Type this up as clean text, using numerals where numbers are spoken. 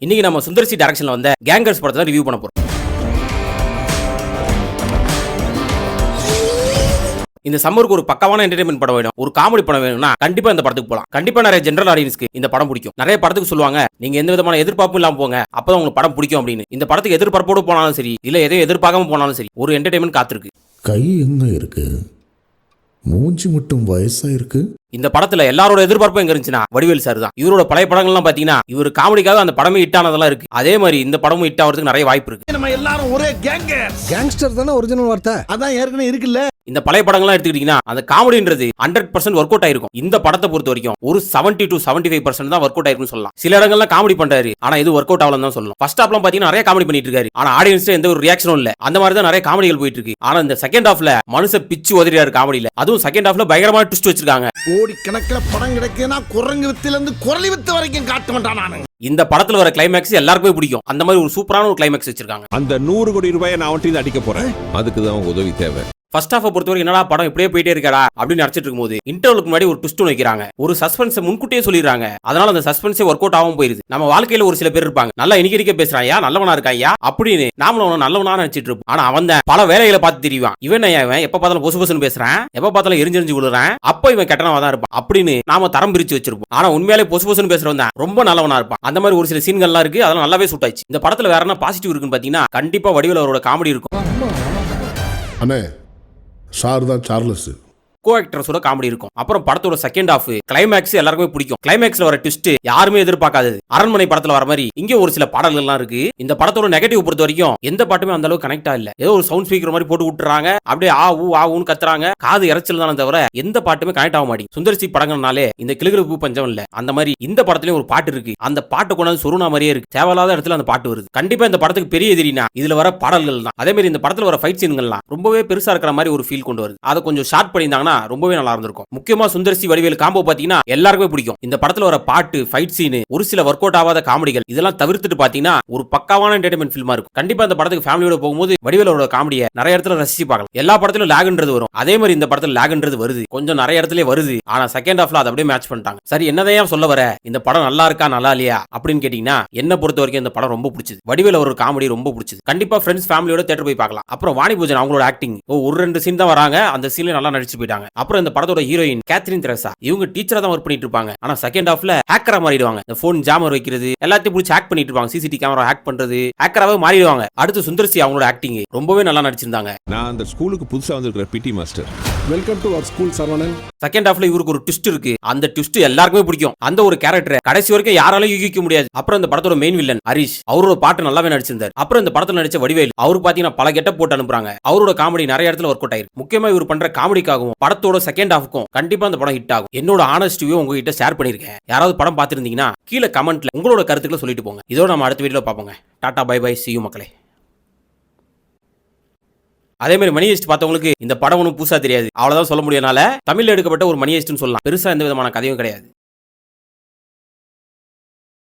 இன்னைக்கு நம்ம சுந்தர்சி டைரக்ஷன்ல வந்த கேங்கர்ஸ் படத்தை ரிவ்யூ பண்ண போறோம். இந்த சம்மருக்கு ஒரு பக்கமான என்டர்டைன்மெண்ட் படம் வேணும், ஒரு காமெடி படம் வேணும்னா கண்டிப்பா இந்த படத்துக்கு போலாம். கண்டிப்பா நிறைய ஜெனரல் ஆடியன்ஸ்க்கு இந்த படம் பிடிக்கும். நிறைய படத்துக்கு சொல்லுவாங்க நீங்க எந்த விதமான எதிர்பார்ப்பும் இல்லாம போங்க, அப்பதான் உங்களுக்கு படம் பிடிக்கும் அப்படின்னு. இந்த படத்துக்கு எதிர்பார்ப்போடு போனாலும் சரி, இல்ல எதையும் எதிர்பார்க்காம போனாலும் சரி, ஒரு என்டர்டைன்மெண்ட் காத்திருக்கு. கை எங்க இருக்கு, மூஞ்சி மட்டும் வயசா இருக்கு. இந்த படத்துல எல்லாரோட எதிர்பார்ப்பும் எங்க இருந்துச்சுன்னா வடிவேல் சார் தான். இவரோட பழைய படங்கள்லாம் பாத்தீங்கன்னா இவர் காமெடிக்காக அந்த படமே ஹிட் ஆனதெல்லாம் இருக்கு. அதே மாதிரி இந்த படமும் ஹிட் ஆகிறதுக்கு நிறைய வாய்ப்பு இருக்கு. நம்ம எல்லாரும் ஒரே கேங்ஸ்டர் தானே ஒரிஜினல் வார்த்தை, அதான் ஏற்கனவே இருக்குல்ல. இந்த பழைய படங்கள்லாம் எடுத்துக்கிட்டீங்கன்னா அந்த காமெடின்றது 100% ஒர்க் அவுட் ஆயிருக்கும். இந்த படத்தை பொறுத்த வரைக்கும் ஒரு 70 to 75% தான் ஒர்க் அவுட் ஆயிருக்குன்னு சொல்லலாம். சில இடங்கள்ல காமெடி பண்றாரு, ஆனா இது ஒர்க் அவுட் ஆகலன்னு தான் சொல்லலாம். ஃபர்ஸ்ட் ஹாஃப்லாம் பாத்தீங்கன்னா நிறைய காமெடி பண்ணிட்டு இருக்காரு, ஆனா ஆடியன்ஸ் எந்த ஒரு ரியாக்ஷனும் இல்ல. அந்த மாதிரி தான் நிறைய காமெடிகள் போயிட்டு இருக்கு. ஆனா இந்த செகண்ட் ஹாஃப்ல மனுஷ பிச்சு உதறியாரு காமெடியில. அதுவும் செகண்ட் ஹாஃப்ல பயங்கரமான ட்விஸ்ட் வச்சிருக்காங்க. கோடி கணக்கில் படம் கிடைக்குதுன்னா குரங்கு வித்துல இருந்து குரலி வித்து வரைக்கும் காட்ட மாட்டான். நானு இந்த படத்துல வர கிளைமேக்ஸ் எல்லாருக்குமே பிடிக்கும். அந்த மாதிரி ஒரு சூப்பரான ஒரு கிளைமேக்ஸ் வச்சிருக்காங்க. அந்த 100 கோடி ரூபாயை நான் அவன்கிட்ட அடிக்க போறேன், அதுக்கு தான் உதவி தேவை. ஃபர்ஸ்ட் ஹாஃப் பொறுத்தவரை என்னடா படம் இப்படியே போயிட்டே இருக்கடா அப்படின்னு நினைச்சிட்டு இருக்கும்போது இன்டர்வலுக்கு முன்னாடி ஒரு ட்விஸ்ட் வைக்கிறாங்க. ஒரு சஸ்பென்ஸை முன்கூட்டியே சொல்லிடுறாங்க. அதனால அந்த சஸ்பென்ஸே ஒர்க் அவுட் ஆகாம போயிருது. நம்ம வாழ்க்கையில ஒரு சில பேர் இருப்பாங்க, நல்லா இனிக்க பேசுறாயா, நல்லவனா இருக்காயா அப்படின்னு நாமளும் அவன் நல்லவனா நினைச்சிட்டு இருப்போம். ஆனா அவன் பல வேலைகளை பார்த்து தெரியுவான். இவன் எப்ப பார்த்தாலும் பொசு பொசுன்னு பேசுறான், எப்ப பார்த்தாலும் எரிஞ்செறிஞ்சு விழுறான், அப்ப இவன் கெட்டனவா தான் இருப்பான் அப்படின்னு நாம தரம் பிரிச்சு வச்சிருப்போம். ஆனா உண்மையாலே பொசு பொசுன்னு பேசுறவன் தான் ரொம்ப நல்லவனா இருப்பான். அந்த மாதிரி ஒரு சில சீன்கள்லாம் இருக்கு, அதெல்லாம் நல்லாவே சூட் ஆயிடுச்சு. இந்த படத்துல வேற என்ன பாசிட்டிவ் இருக்குன்னு பாத்தீங்கன்னா கண்டிப்பா வடிவேல் அவரோட காமெடி இருக்கும். அண்ணே சார் தான் சார்லஸ். கோ ஆக்டர்ஸோட காமெடி இருக்கும். அப்புறம் படத்தோட செகண்ட் ஹாஃப் கிளைமேக்ஸ் எல்லாருக்குமே பிடிக்கும். கிளைமேக்ஸ்ல வர ட்விஸ்ட் யாருமே எதிர்பார்க்காதது. அரண்மனை படத்துல வர மாதிரி இங்க ஒரு சில பாடல்கள் எல்லாம் இருக்கு. இந்த படத்தோட நெகட்டிவ் பொறுத்த வரைக்கும் எந்த பாட்டுமே அந்த அளவுக்கு கனெக்டா இல்ல. ஏதோ ஒரு சவுண்ட் ஸ்பீக்கர் மாதிரி போட்டு விட்டுறாங்க, அப்படியே ஆ ஊன்னு கத்துறாங்க, காது இறைச்சல் தானே தவிர எந்த பாட்டுமே கனெக்ட் ஆக மாட்டேங்குது. சுந்தர்சி படங்கள்னாலே இந்த கிளுகிழப்பு பஞ்சம் இல்ல. அந்த மாதிரி இந்த படத்துலயும் ஒரு பாட்டு இருக்கு. அந்த பாட்டு கொண்டாந்து சொருனா மாதிரியே இருக்கு. தேவையில்லாத இடத்துல அந்த பாட்டு வருது. கண்டிப்பா இந்த படத்துக்கு பெரிய எதிரினா இதுல வர பாடல்கள் தான். அதே மாதிரி இந்த படத்துல வர ஃபைட் சீன்கள்லாம் ரொம்பவே பெருசா இருக்கிற மாதிரி ஒரு ஃபீல் கொண்டு வருது. அதை கொஞ்சம் ஷார்ட் பண்ணியிருந்தாங்கன்னா ரொம்பவே நல்லா இருந்திருக்கும். முக்கியமா சுந்தர்சி வடிவேல் காம்போ பாத்தீங்கன்னா எல்லாருக்குமே பிடிக்கும். இந்த படத்துல வர பாட்டு, ஃபைட் சீன், ஒரு சில ஒர்க் அவுட் ஆகாத காமெடிகள் இதெல்லாம் தவிர்த்துட்டு பாத்தீங்கன்னா ஒரு பக்காவான என்டர்டைன்மெண்ட் ஃபில்மா இருக்கும். கண்டிப்பா இந்த படத்துக்கு ஃபேமிலியோட போகும்போது வடிவேலோட காமெடியை நிறைய இடத்துல ரசிச்சு பார்க்கலாம். எல்லா படத்திலும் லாக்ன்றது வரும், அதே மாதிரி இந்த படத்துல லாக்ன்றது வருது, கொஞ்சம் நிறைய இடத்துல வருது. ஆனா செகண்ட் ஹாஃப்ல அதை அப்படியே மேட்ச் பண்ணிட்டாங்க. சரி, என்னதான் சொல்ல வர, இந்த படம் நல்லா இருக்கா நல்லா இல்லையா அப்படின்னு கேட்டீங்கன்னா என்ன பொறுத்த வரைக்கும் இந்த படம் ரொம்ப பிடிச்சது. வடிவேல் ஒரு காமெடி ரொம்ப பிடிச்சது. கண்டிப்பா ஃப்ரெண்ட்ஸ் ஃபேமிலியோட தியேட்டர் போய் பார்க்கலாம். அப்புறம் வாணி பூஜன் அவங்களோட ஆக்டிங் ஒரு 2 சீன் தான் வராங்க, அந்த சீன்ல நல்லா நடிச்சு போயிட்டாங்க. அப்புறம் இந்த படத்தோட ஹீரோயின் கேத்ரின் தெரசா, இவங்க டீச்சரா தான் ஒர்க் பண்ணிட்டு இருப்பாங்க. ஆனா செகண்ட் ஹாஃப்ல ஹேக்கரா மாறிடுவாங்க. இந்த போன் ஜாமர் வைக்கிறது எல்லாத்தையும் பிடிச்சி ஹேக் பண்ணிட்டு இருப்பாங்க. சிசிடிவி கேமரா ஹேக் பண்றது, ஹேக்கராவே மாறிடுவாங்க. அடுத்து சுந்தர்சி அவங்களோட ஆக்டிங் ரொம்பவே நல்லா நடிச்சிருந்தாங்க. நான் அந்த ஸ்கூலுக்கு புதுசா வந்திருக்கிற PT master. Welcome to our school Saravanan. Second ஹாஃப்ல இவருக்கு ஒரு ட்விஸ்ட் இருக்கு. அந்த ட்விஸ்ட் எல்லாருக்குமே பிடிக்கும். அந்த ஒரு கேரக்டர் கடைசி வரைக்கும் யாராலும் யூகிக்க முடியாது. அப்புறம் இந்த படத்தோட மெயின் வில்லன் ஹரிஷ், அவரோட பாட்டு நல்லாவே நடிச்சிருந்தார். அப்புறம் இந்த படத்துல நடிச்ச வடிவேல், அவரு பாத்தீங்கன்னா பல கெட்ட போட்டு அனுப்புறாங்க. அவரோட காமெடி நிறைய இடத்துல ஒர்க் அவுட் ஆயிருக்கு. முக்கியமா இவர் பண்ற காமெடிக்காகவும் படத்தோட செகண்ட் ஹாஃப்க்கும் கண்டிப்பா அந்த படம் ஹிட் ஆகும். என்னோட ஆனஸ்ட் வியூ உங்ககிட்ட ஷேர் பண்ணிருக்கேன். யாராவது படம் பார்த்திருந்தீங்கன்னா கீழே கமெண்ட்ல உங்களோட கருத்துக்களை சொல்லிட்டு போங்க. இதோட நம்ம அடுத்த வீடியோல பார்ப்போங்க. டாடா பை பை, see you மக்களே. அதே மாதிரி மணி ஹெய்ஸ்ட் பார்த்தவங்களுக்கு இந்த படம் ஒன்றும் புதுசா தெரியாது, அவ்வளவுதான் சொல்ல முடியனால தமிழ்ல எடுக்கப்பட்ட ஒரு மணி ஹெய்ஸ்ட்னு சொல்லலாம். பெருசா எந்த விதமான கதையும் கிடையாது.